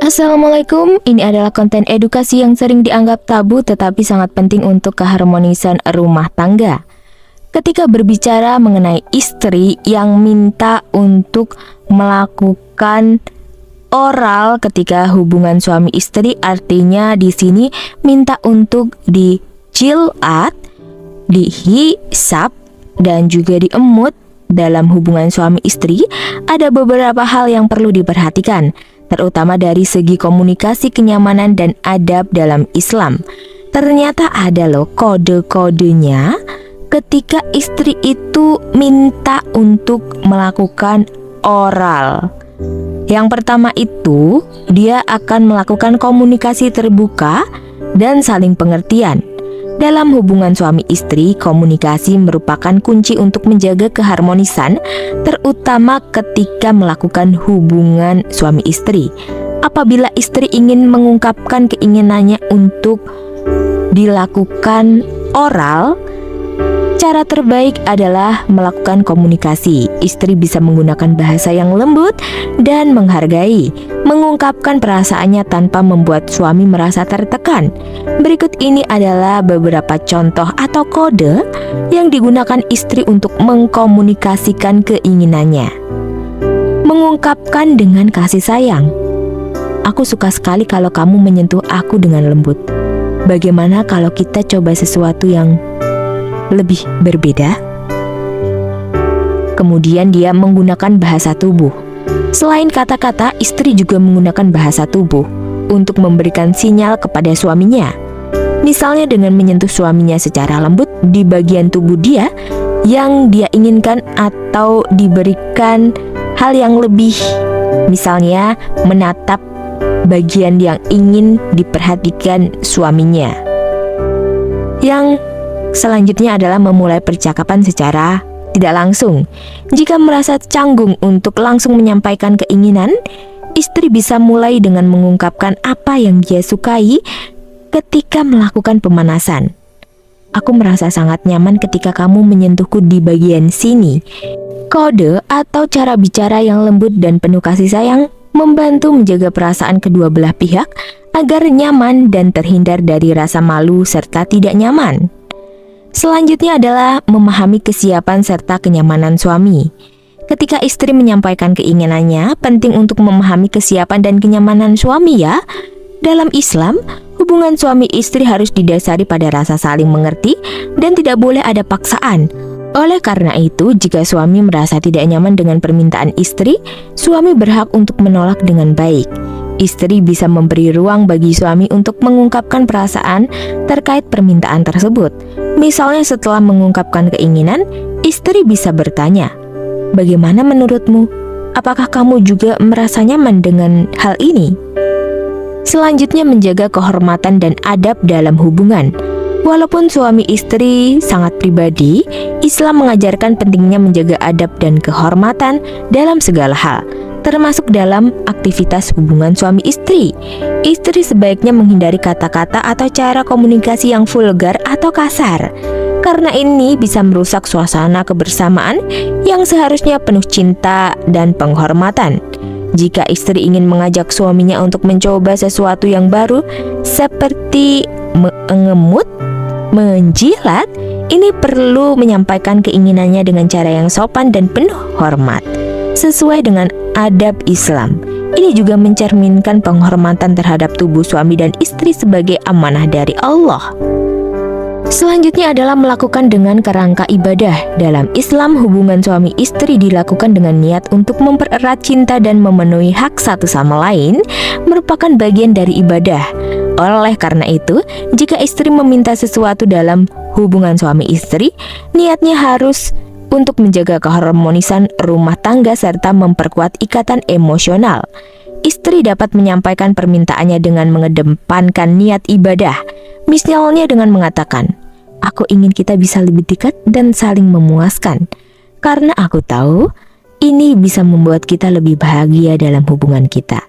Assalamualaikum, ini adalah konten edukasi yang sering dianggap tabu tetapi sangat penting untuk keharmonisan rumah tangga. Ketika berbicara mengenai istri yang minta untuk melakukan oral ketika hubungan suami istri, artinya di sini minta untuk dijilat, dihisap, dan juga diemut dalam hubungan suami istri, ada beberapa hal yang perlu diperhatikan, terutama dari segi komunikasi, kenyamanan, dan adab dalam Islam. Ternyata ada loh kode-kodenya ketika istri itu minta untuk melakukan oral. Yang pertama itu, dia akan melakukan komunikasi terbuka dan saling pengertian. Dalam hubungan suami istri, komunikasi merupakan kunci untuk menjaga keharmonisan, terutama ketika melakukan hubungan suami istri. Apabila istri ingin mengungkapkan keinginannya untuk dilakukan oral, cara terbaik adalah melakukan komunikasi. Istri bisa menggunakan bahasa yang lembut dan menghargai, mengungkapkan perasaannya tanpa membuat suami merasa tertekan. Berikut ini adalah beberapa contoh atau kode yang digunakan istri untuk mengkomunikasikan keinginannya. Mengungkapkan dengan kasih sayang. Aku suka sekali kalau kamu menyentuh aku dengan lembut. Bagaimana kalau kita coba sesuatu yang lebih berbeda? Kemudian dia menggunakan bahasa tubuh. Selain kata-kata, istri juga menggunakan bahasa tubuh untuk memberikan sinyal kepada suaminya. Misalnya dengan menyentuh suaminya secara lembut di bagian tubuh dia yang dia inginkan, atau diberikan hal yang lebih, misalnya menatap bagian yang ingin diperhatikan suaminya. Yang selanjutnya adalah memulai percakapan secara tidak langsung. Jika merasa canggung untuk langsung menyampaikan keinginan, istri bisa mulai dengan mengungkapkan apa yang dia sukai ketika melakukan pemanasan. Aku merasa sangat nyaman ketika kamu menyentuhku di bagian sini. Kode atau cara bicara yang lembut dan penuh kasih sayang membantu menjaga perasaan kedua belah pihak agar nyaman dan terhindar dari rasa malu serta tidak nyaman. Selanjutnya adalah memahami kesiapan serta kenyamanan suami. Ketika istri menyampaikan keinginannya, penting untuk memahami kesiapan dan kenyamanan suami ya. Dalam Islam, hubungan suami istri harus didasari pada rasa saling mengerti dan tidak boleh ada paksaan. Oleh karena itu, jika suami merasa tidak nyaman dengan permintaan istri, suami berhak untuk menolak dengan baik. Istri bisa memberi ruang bagi suami untuk mengungkapkan perasaan terkait permintaan tersebut. Misalnya setelah mengungkapkan keinginan, istri bisa bertanya, "Bagaimana menurutmu? Apakah kamu juga merasa nyaman dengan hal ini?" Selanjutnya, menjaga kehormatan dan adab dalam hubungan. Walaupun suami istri sangat pribadi, Islam mengajarkan pentingnya menjaga adab dan kehormatan dalam segala hal, termasuk dalam aktivitas hubungan suami istri. Istri sebaiknya menghindari kata-kata atau cara komunikasi yang vulgar atau kasar, karena ini bisa merusak suasana kebersamaan yang seharusnya penuh cinta dan penghormatan. Jika istri ingin mengajak suaminya untuk mencoba sesuatu yang baru seperti mengemut, menjilat, ini perlu menyampaikan keinginannya dengan cara yang sopan dan penuh hormat, sesuai dengan adab Islam. Ini juga mencerminkan penghormatan terhadap tubuh suami dan istri sebagai amanah dari Allah. Selanjutnya adalah melakukan dengan kerangka ibadah. Dalam Islam, hubungan suami istri dilakukan dengan niat untuk mempererat cinta dan memenuhi hak satu sama lain, merupakan bagian dari ibadah. Oleh karena itu, jika istri meminta sesuatu dalam hubungan suami istri, niatnya harus untuk menjaga keharmonisan rumah tangga serta memperkuat ikatan emosional. Istri dapat menyampaikan permintaannya dengan mengedepankan niat ibadah. Misalnya dengan mengatakan, "Aku ingin kita bisa lebih dekat dan saling memuaskan, karena aku tahu ini bisa membuat kita lebih bahagia dalam hubungan kita."